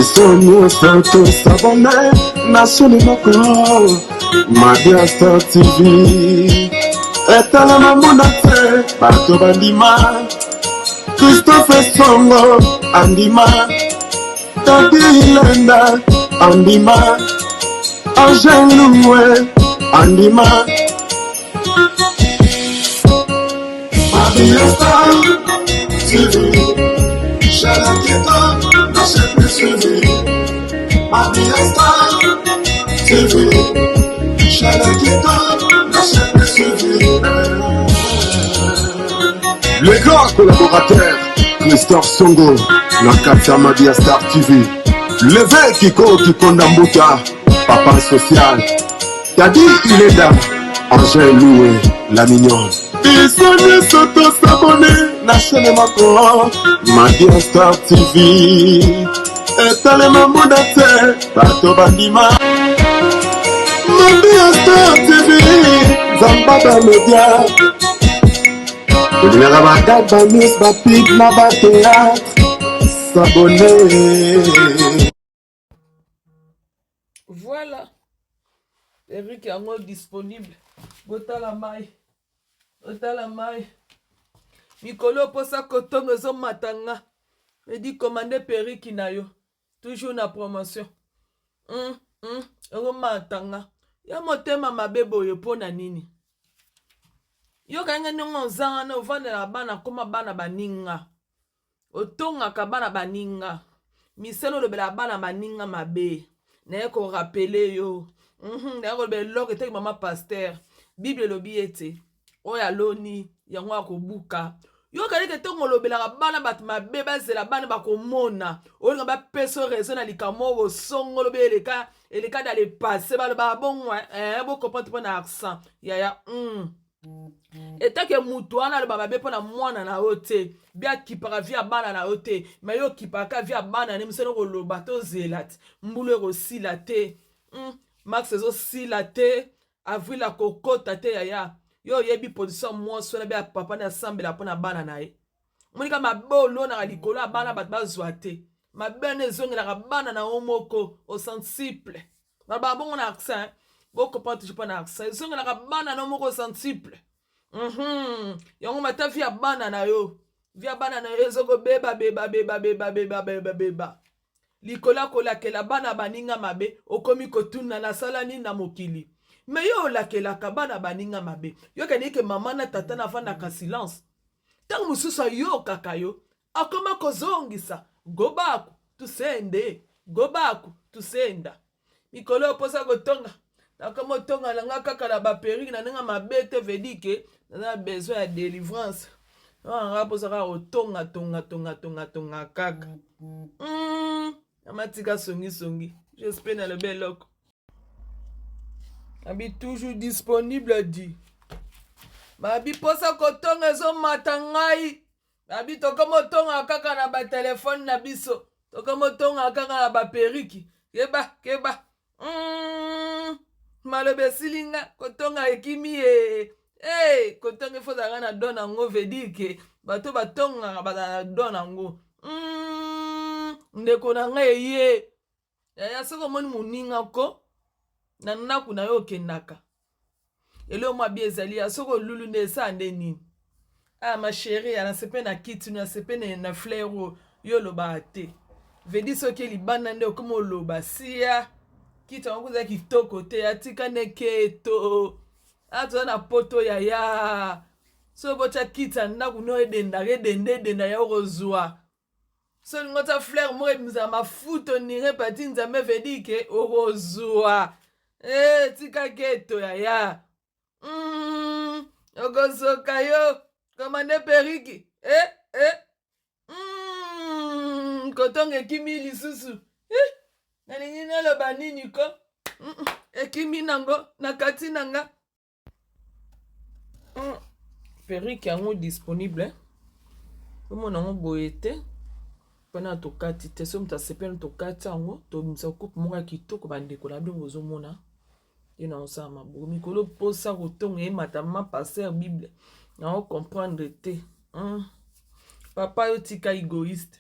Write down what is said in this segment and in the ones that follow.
Isonu santo sabone nasuni moko Madia Star TV etala mamuna te bato bandima Christophe Songo andima Tadi Lenda andima Angel Loué andima Madia Star TV Chalaketa na chaque suivi Madia Star TV Chalaketa na chaque suivi. Le grand collaborateur Christophe Songo na Katia Madia Star TV. Levé Kiko Kikondambuta Papa Social Tadi Ileda Angel Loué la mignonne. Isoni soto s'abonner na chaîne mako Madia Star TV etale mamuda te bato bandima Madia Star TV Zambada Media Elinga bakaba news bapig na bateatre s'abonner. Voilà, Eric Yango disponible. Botala mai. Mikolo posa kotongo zo matanga. Me dit commander Periki na yo. Toujours na promotion. Ngo matanga. Ya motema mabebo yo pona nini. Yo kanga nongo zanga na uvanda na bana koma bana baninga. Otonga ka bana baninga. Miselo lobela bana baninga mabe. Na ko rappeler yo. Na ko be loko te mama pasteur. Bible lobi ete. Oya loni yango akobuka. Yo kaleke tongo lobela bana bat mabe bazela bana bakomona. Olinga ba peso raison na likamo wo songo lobe eleka dans le passé ba bon bo comprendre pas na accent. Ya Eta ke mutu wana loba mabe pona mwana na ote. Bia kipaka via bana na ote. Mais yo kipaka via bana ne mseno ko loba to zelat. Mbulu ro silate. Max zo silate. Avril la kokota te ya. Yo yebi position moi so na bia papa na assemble la pona bana na ye. Monika mabolo na likolo bana bat bazwa te. Mabene zonga na bana na omoko au sensible. Na ba bon na accent. Boko pas toujours pas na accent. Zonga na bana na omoko sensible. Yango mata via bana na yo. Via bana na yo zoko beba. Likola kola ke la bana baninga mabe okomi kotuna na salani na mokili. Mais yo la ke la kabana baninga mabe. Yo kani ke mama na tata na fanda ka silence. Tangu mususa yo kakayo. Akoma kozongisa. Go back to sende. Go back to senda. Mikolo posa gotonga. Takamo tonga langa kaka la ba periki na nga mabete vedike. Na besoin ya délivrance. Nga posa ka otonga tonga kaka. Amatika songi. J'espère na le bel loco. Abi toujours disponible dit. Mabi posa kotonga zo matangai. Mabi tokomo tonga kaka na ba téléphone na biso. Tokomo tonga kaka na ba periki. Keba. Malobe silinga kotonga ekimi kotonga fo za na dona ngo vedike. Bato batonga ba dona ngo. Ndeko na ngai ye. Ya soko moni muninga ko. Na naku na yo kendaka. Elo mwa biezali ya soko lulu ne sa ndeni. Ma chérie, ana sepe na kiti na sepe na fleur yo loba te. Vedi soki libana nde okomo loba siya. Kita wanguza kitoko te atika neketo. Ato na poto ya. So bocha kita naku no edenda ya rozwa. So ngota fleur mo emza mafuto ni repati nzambe vedi ke rozwa. Tika keto ya. Ogosoka yo. Komande periki. Kotonga ekimi lisusu. Nalingi naloba nini ko? Ekimi nango. Nakati nanga. Periki yango disponible. Omo nango boyete. Pena tokati te. So mta sepena tokati yango. To msa coupe monga kitoko bandeko na bingo zomona. Ina osama bo mikolo posa kotonga e matama passer bible na o comprendre te papa yo tika égoïste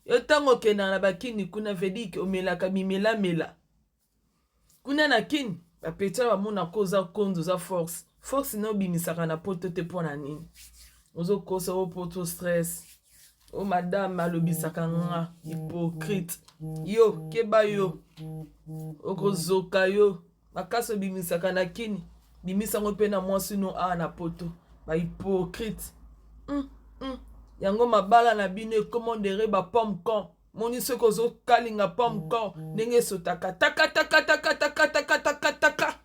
yo tango kena na bakini kuna vedike omelaka mela kuna na kini bapetala bamona koza konzo za force na obimisaka na poto te mpo na nini ozokosa o poto stress o madame alobisaka nga hypocrite yo keba yo okozoka yo makasi obimisaka na kini bimisango mpe na mwasi no a na poto bahypocrite yango mabala na bino ekomondere bapomme con moni soki ozokalinga pomme con ndenge esotaka taka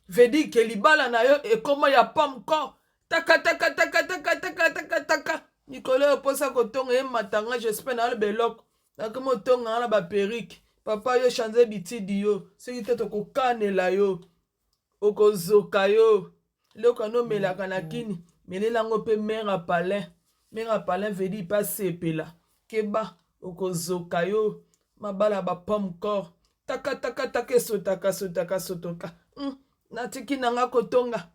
vedike libala na yo ekoma ya pomme con taka mikolo oyo mposa kotonga ye matanga j'espère na aloba eloko nakoma otonganga na baperike papa yo chanze bitidi yo soki te tokokanela yo okozoka yo eloko anomelaka na kini melelango mpe mare palin vedi mpe asepela keba okozoka yo mabala bapomme cor taka sotoka natiki nanga kotonga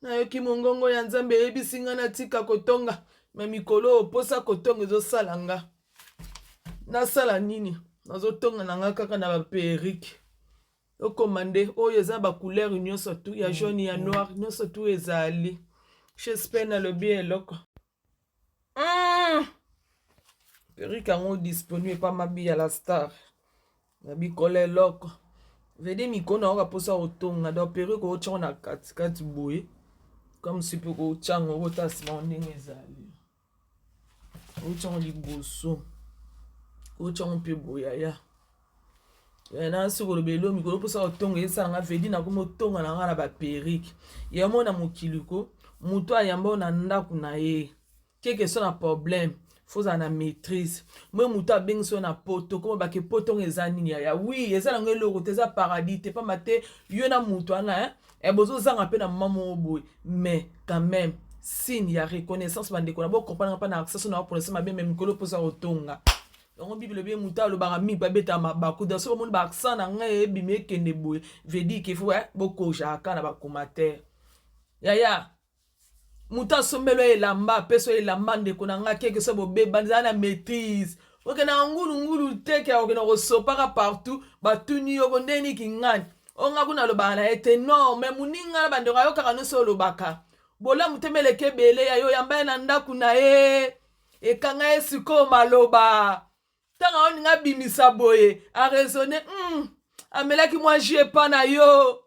nayoki mongongo ya nzambe eyebisi nga natika kotonga me mikolo oposa kotonga ezosala nga nasala nini nazotonga nanga kaka na baperike okomande oyo eza bacouleur nyonso tu ya jaune ya noir nyonso tu ezali j'espère nalobi eloko perike yango disponible pa mabi ya la star nabikola eloko vede mikona oka posa otonga donc perike otyango na katikati boye comme si mpe kotyango okota nsima ndenge ezali otyango liboso otyango mpe boye aya nasi koloba elo mikolo mposa otonga esalanga vedi nakomi otonga na nga na baperike yango na mokiliko moto ayamba na ndako na ye keke so na problème fozala na maîtrise mwe moto abengisi yo na poto koma bake potonga eza nini yaya wi eza nango eloko te eza paradis te pamba te yo na moto wana bozozanga mpe na mama moko boye mais quand même signe ya reconnaissance bandeko na bokomprendre mpa na accès na baponese mabe me mikolo mposa kotonga yango bible be moto alobaka mingi babetaka mabaku da so bomoni baaccent na ngai ebimi ekende boye vedi ke fo bokojaka na bacommentaire yaya moto asombelo elamba apeso elamba ndeko na ngai keke so bobeba eza na maîtrise okendaka ngulungulu teke okenda kosopaka partout batuni yoko ndeni kingani onga kuna alobaka na ye te non me moninga na bandeko ayokaka nyonso olobaka bolamu te meleke ebele ya yo yamba ye na ndako na ye ekanga ye sikoyo maloba ntango oninga bimisa boye araisonne amelaki mwa jus epa na yo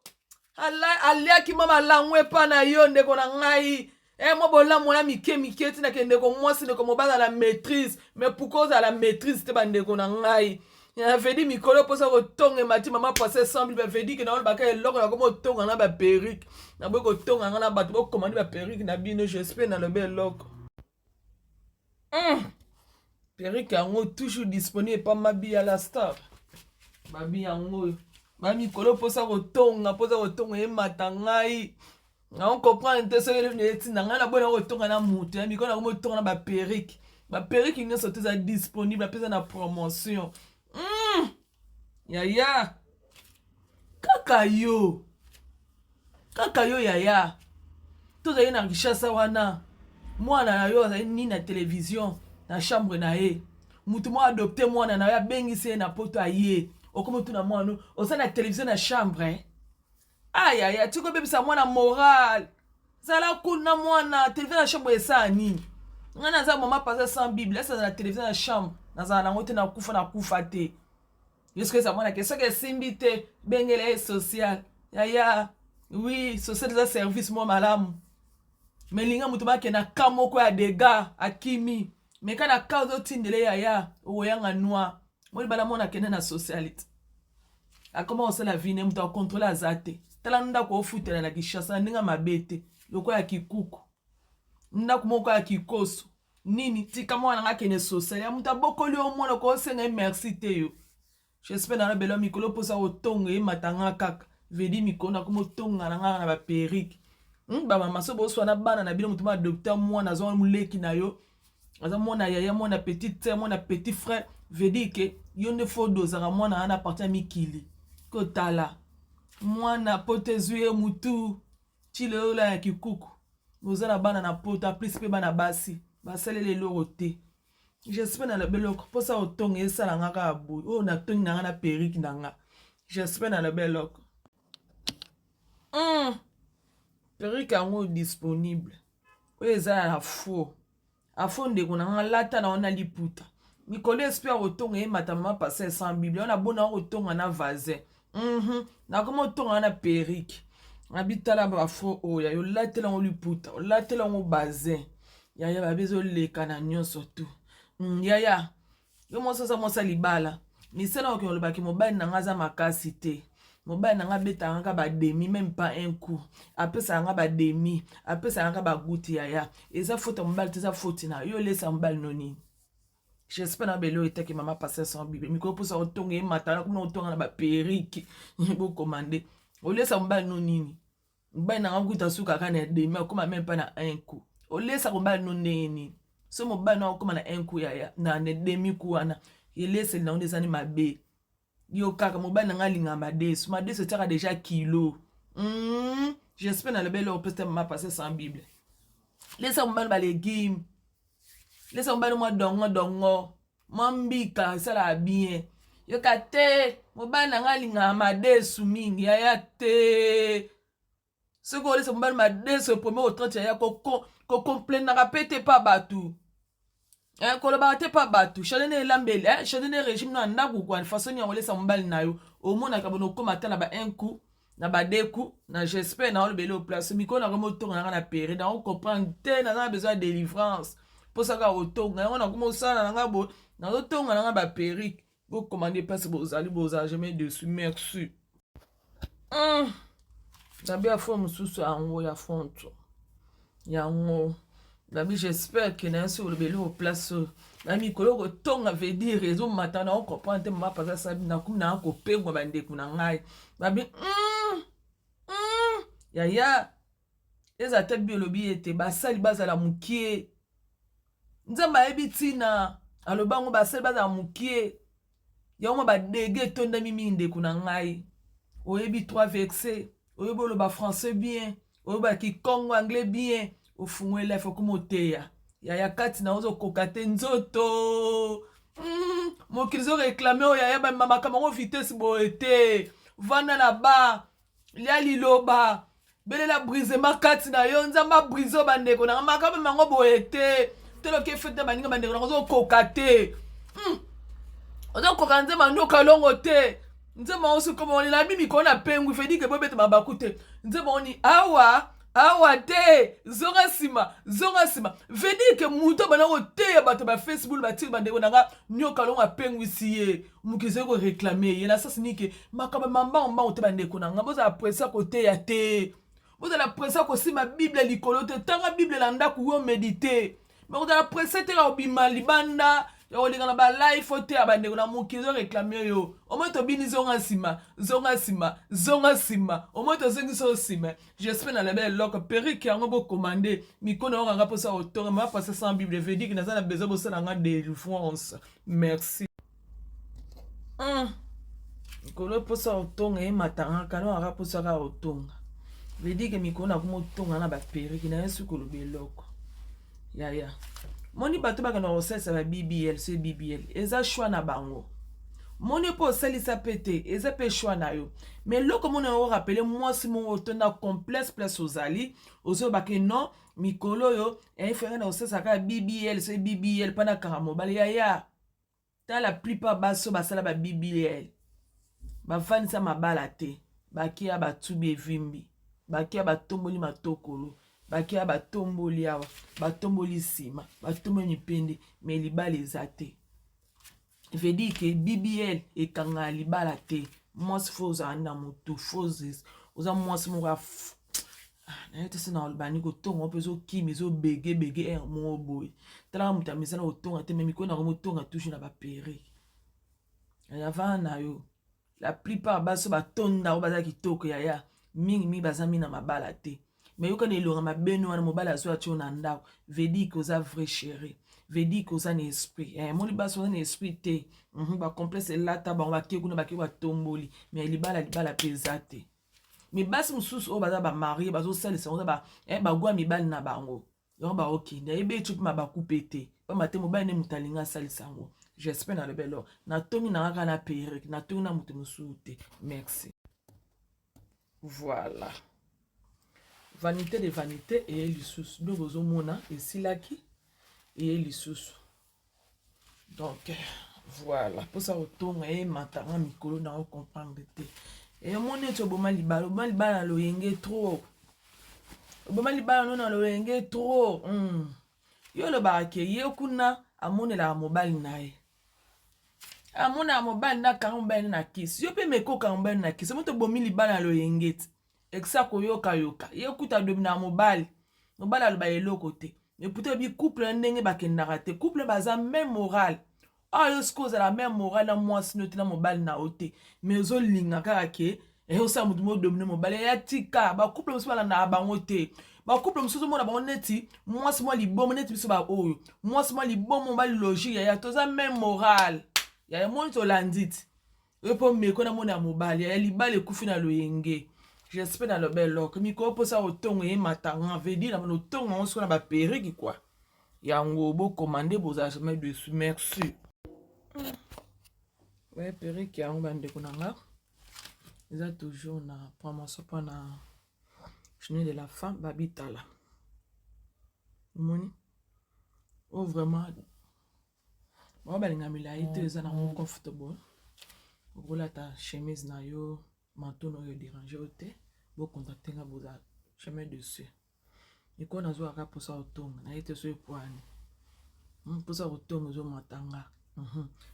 aliaki mwa malango epa na yo ndeko na ngai mwa bolamu wana mike tinake ndeko mwasi ndeko mobala na maîtrise me pourkua ozala na maîtrise te bandeko na ngai vedi mikolo mposa kotonga mati mama pase semble bavedi ke naolobaka eloko nakoma otonga na baperike naboyi kotonga nga na bato bokomandi baperike na bino j'espère nalobi eloko perike yango toujours disponible pa mabi ya la star babi yango oyo bamikolo mposa kotonga emata ngai naokomprendre te soki elefine etinda ngai naboyi nango kotonga na moto ya mikolo nakoma otonga na baperike nyonso te eza disponible apesa na promotion yaya kaka yo yaya tozali na richesse wana mwana na yo azali nini na télévision na chambre na ye mutu mo adopte mwana na yo abengisi ye na poto aye okomi otuna mwana oza na télévision na chambre ayaya tiko obebisa mwana moral zala kuna mwana télévision na chambre esala nini ngai naza mama pase sans bible esa na télévision na chambre nazala nango te nakufa te jusque eza mwana ke soki esimbi te bengela ye social yaya oui social eza service mo malamu me linga moto bakenda ka moko ya dega akimi me ka na ka ozotindele yaya okoyanga noir moni bana mona akende na socialité akoma kosala vi ne moto akontrole aza te tala ndako ofutela na kishasa ndenge mabe te lokola ya kikuku ndako moko ya kikoso nini tika mwana nga akende social ya moto abokoli omona kosenga merci te yo j'espère na belo mikolo posa otonga ematanga kaka vedi mikolo nakoma otonga na nga na baperike bamama so boswana bana na bino moto adopter mwana aza muleki na yo aza mwana yaya mwana petite sœur mwana petit frère vedi ke yo nde fo dozaka mwana ana partir mikili kotala mwana pote zuye mutu chile ola ya kikuku oza na bana na poto plus pe bana basi basalele eloko te j'espère na lobe eloko mpo sa otonga esalanga kaka boye oyo natongi nanga na perike nanga j'espère na lobe eloko perike yango disponible oyo eza ya afo ndeko nanga lata na wana liputa mikolo espère otonga emata mama pase sans bible ona bona otonga na vazin nakoma otonga na perike abitala bafo oya yo latela ngo liputa olatela ngo bazin yaya babezoleka na nyonso tu yaya yo mososa mosa libala misala oke olobaki mobali nanga aza makasi te mobali nanga betanga ka bademi même pas un coup apesa nga bademi apesa nga baguti yaya eza faute mobali te eza faute na yo lesa mobali noni j'espère na belo etaki mama passer sans bible mikolo posa otonga ematana kuna otonga na baperike bokomande olesa mobali nonini mobali nanga kuta suka kaka na demi akoma même pas na un coup olesa mobali noneni so mobali na okoma na un coup yaya na demi coup wana eleseli na onde ezani mabe yo kaka mobali nanga alinga madeso etiaka déjà kilo j'espère na lebele opeste mama passer sans bible lesa mobali balegime lesa mobali mwa dongo mwa mbika esala bien yoka te mobali nanga alinga madesu mingi yaya te soki olesa mobali madesu premier au 30 yaya kokomplainaka pe te pa bato kolobaka te pa bato chadene elambeli chadene régime na ndako kwa façon ya kolesa mobali na yo omonaka bona okoma ata na ba 1 coup na ba 2 coups na j'espère na olobeli au place mikolo na komo otonga nanga na période na comprendre te na besoin de délivrance pour ça ka otonga yango na komo osala nanga bo na otonga nanga ba perike bo commander place boza jamais dessus merci nabi afo mosusu yango ya fonto yango nabi j'espère que na sur olobeli au place na mikolo kotonga veut dire réseau matin na comprendre te mama pasa sabi na kum na kopengwa bandeko na ngai babi yaya eza te biolobi ete basali bazala mukie nzambe ayebi ntina alobango basali bazala mukie yango badege etondami mingi ndeko na ngai oyebi 3 vexe oyebi oloba français bien oyebaki congo anglais bien ofungwela ifo kumoteya yaya kati na ozokoka te nzoto mokili zoreklame oyo yaya bamamaka bango vitese boye te vanda na ba lia liloba belela brisema kati na yo nzamba briso bandeko nanga makabe mango boye te teloki efete baninga bandeko nanga ozokoka te ozokoka nzemba ndoka longo te nzemba osukoma oni na bimiko na pengu ifedike bobete mabaku te nzemba oni awa te zonga nsima vedike muto bana koteya bato ba Facebook batiki bandeko nanga nyoka longo apengwisi ye mokili koreklame ye na sasi nike makaba mambambango te bandeko nanga bozala presa koteya te bozala presa kosima bible likolo te tanga bible na ndako yo medite me kozala presa te ka obima libanda ya kolinga na balife oteya bandeko na mokili reklame yo omoi tobini zonga nsima omoi tozongisa osima j'espère na lebe eloko perike yango bokomande mikono okanga mposa otonga ma pase sans bible vedike naza na besoin bosala nga délivrance merci mikolo mposa otonga ematanga kana okanga mposa ka otonga vedike mikolo nakoma otonga na baperike na yesu koloba eloko yaya moni bato bakana kosalisa ba BBL se BBL eza choix na bango moni po osalisa pe te eza pe choix na yo mais loko moni orapele mwasi mongo otonda complexe place ozali ozobake non mikolo oyo efere na osalisa kaka BBL se BBL mpana kaka mobali yaya ta la plupart baso basala ba BBL bafandisa mabala te bakia batubi evimbi bakia batomboli matokolo bakia batomboli awa batomboli nsima batomboli mipende me libala eza te vedi ke BBL ekanga libala te mwasi fo ozala na motu fo oza mwasi moko naye te se na olobani kotonga mpe ezokima ezobege moko boye talaka moto ya misana kotonga te me mikolo na komotonga toujours na bapere yavana na yo la plupart baso batonda o baza kitoko yaya mingi baza mi na mabala te me yoka na elonga mabeno wana mobali azo atio na ndako vedi ke oza vrai chéri vedi ke oza na esprit moni baso oza na esprit te bacomplexe elata bango bakie kuna bakie batomboli me libala mpe eza te me basi mosusu oyo baza bamarie bazosalisa oza bagwa mibali na bango yango baokende ayebi etu mpe mabaku pe te ba mate mobali ne mutalinga salisango. J'espère na le belo. Na tongi na ngaka na perruque, na tongi na mutu musuute. Merci. Voilà. Vanité de vanité et lisusu. Donc ozomona esilaki et lisusu. Donc voilà, pour ça otonga e matanga mikolo na o comprendre te. Et mon eto boma libala na loyenge trop. Boma libala no na loyenge trop. Yo lo ba ke ye kuna amone la mobile nae. Amona mobile na kamba na kiss. Yo pe meko kamba na kiss. Moto bomi libala na loyenge. Exa ko yoka. Ye kuta domina mobile. Mobile lo ba eloko te. Mais peut-être bi couple ndenge ba kendaka te. Couple baza même moral. Ah, yo skose la même morale na moi sino tina mobile na ote. Mais zo linga kaka ke e yo sa mutu mo domine mobile ya tika ba couple musu bala na bango te. Ba couple musu mo na bango neti moi si moi libomo neti biso ba oyo. Moi si moi libomo ba logique ya toza même morale. Ya mo to landit. Yo po meko na mo na mobile ya libale kufi na loyenge. J'espère dans le bel loc. Mi ko po sa otongo e matanga veut dire na otongo on so na ba periki quoi. Ya ngobo commander vos achemins dessus. Merci. Ouais, perruque ya ngande kunanga. Ils ont toujours na promotion pour na chemin de la femme babitala. Moni. Oh vraiment. Moi balinga milaite eza na mo comfortable. Okola ta chemise na yo, manteau no yo déranger ote. Bo contacter nga boza chemin dessus. Iko na zo aka posa otonga na ite so epoani. Posa otonga zo matanga.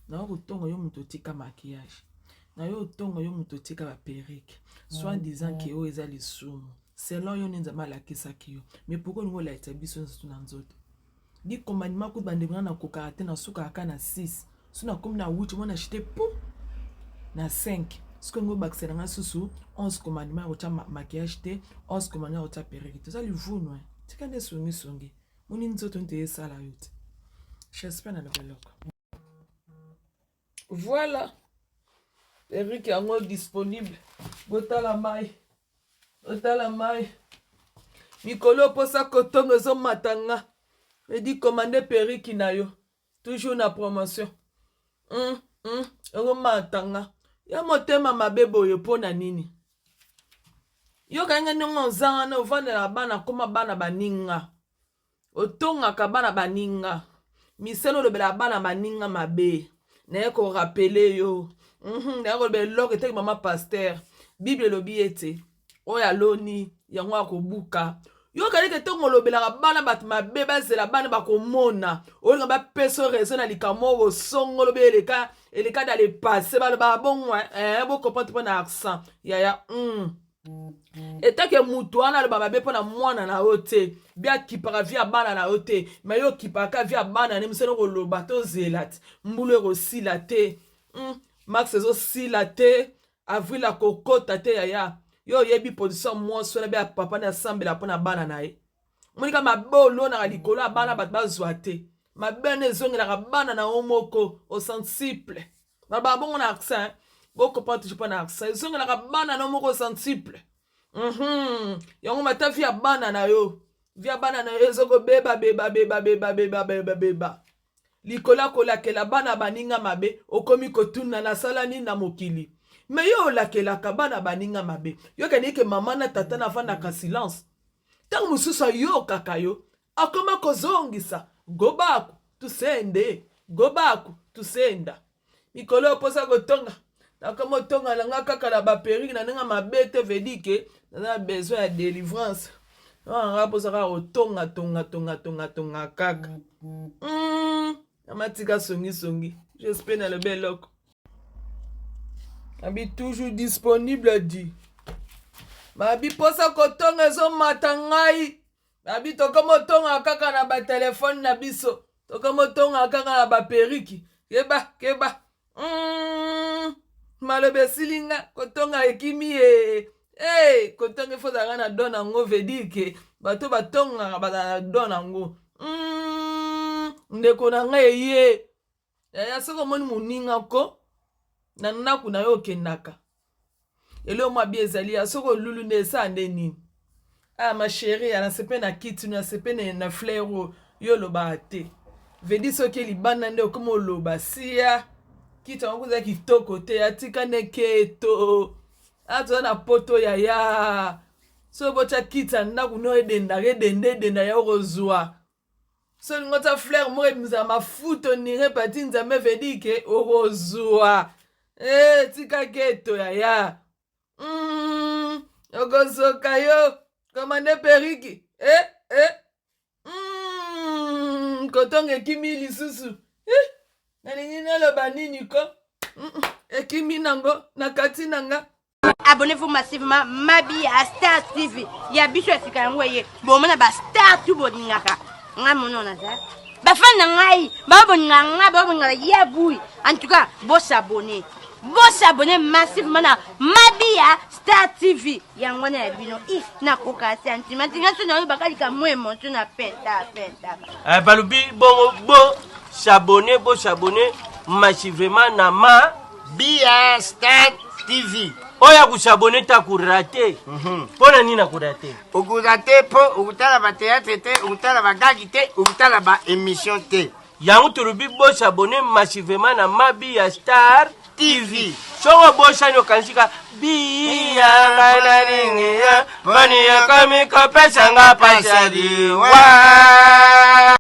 Na otonga yo muto tika maquillage. Na yo otonga yo muto tika ba perruque. Soit disant que yo eza lisumu. Selon yo nza malakisa kiyo. Mais pourquoi nous la etabiso na nzoto? Di commandement ko bandebana na kokarate na suka aka na 6. Suna comme na 8 mona acheter pou na 5. Ce que nous baxera nga susu 11 commandement au maquillage te 11 commandement au perruque. Tout ça le vous non. Tika ne songi. Moni nzoto nte sala yote. J'espère na le bloc. Voilà. Perruque est disponible. Botala mai. Mikolo posa kotongo zo matanga. Je dis commander perruque na yo. Toujours na promotion. Ngo matanga. Ya motema mabebo yo pona nini. Yo kanga nongo zanga na ovanda na bana koma bana baninga. Otonga ka bana baninga. Miselo lo bela bana baninga mabe. Na ko rappeler yo. Na ko be lok ete mama pasteur. Bible lobi ete. Oya loni yango akobuka. Yo kaleke tongo lo bela bana bat mabe bazela bana bakomona. Olinga ba peso raison na likamo wo songo lo beleka eleka dans le passé ba bon bo comprendre pas na accent. Ya eta ke mutu wana lo babe pona mwana na ote. Bia kipaka via bana na ote. Ma yo kipaka via bana ne mseno ko lo bato zelat. Mbulu ko silate. Max zo silate. Avril la kokota te ya. Yo yebi position mo so na bia papa na sambela pona bana na e. Monika mabolo na likolo bana bat bazwate. Ma bene zongi na bana na omoko au sensible. Na ba bon na accent. Boko pas toujours pas na accent. Zongi na bana na omoko sensible. Yango mata via bana na yo. Via bana na yo zoko beba. Likola kola ke la bana baninga mabe okomi kotuna na sala ni na mokili. Me yo la ke la kabana baninga mabe. Yo kanike mama na tata na fana ka silence. Tangu mususa yo kakayo. Akoma kozongisa. Gobaku tusende. Gobaku tusenda. Mikolo posa gotonga. Nakoma tonga langa kaka la ba perruque na nga mabete vedike. Na besoin de délivrance. Nga posa ka otonga tonga kaka. Amatika songi. J'espère dans le bel loc. Abi toujours disponible dit. Mabi posa kotonga zo matangai. Mabi tokomo tonga kaka na ba téléphone na biso. Tokomo tonga kaka na ba periki. Keba. Malobe silinga kotonga ekimi kotonga foza na dona ngo vedike. Bato batonga ba dona ngo. Ndeko na ngai ye. Ya soko moni muninga ko. Na naku na yo kendaka. Elo mwa biezali ya soko lulu ne sa nini. Ma chérie, ana sepe na kiti na sepe na flairo yo lo ba te. vedi soki libanda nde okoma oloba siya kita yango kuza kitoko te atika neketo atoza na poto yaya so botya kita ndako no edenda ya okozwa so lingo ta fleur moko ebimisa mafuta onire pati nzambe vedi ke okozwa tika keto yaya okozoka yo komande periki kotonga ekimi lisusu nalingi naloba nini ko ekimi nango na kati nanga. Abonnez-vous massivement Mabi à Star TV. Ya biso esika yango ye. Bomona ba Star tu bodingaka. Nga mono na za. Ba fan na ngai, ba bonga ba bonga ya bui. En tout cas, boss abonné. Boss abonné massivement na Mabi à Star TV. Yango na bino na koka sentiment. Nga so na bakali ka mo emotion na penta. Balubi bo s'abonner massivement na Mabi à Star TV. Oya kusabone ta kurate. Pona nini na kurate? Ukurate po ukutala ba théâtre te, ukutala ba gagi te, ukutala ba émission te. Yangu tulubi bo s'abonner massivement na Mabi ya Star TV. Songo bo shanyo kansika bi ya ngana ringi ya bani ya kami ko pesa nga pasadi wa.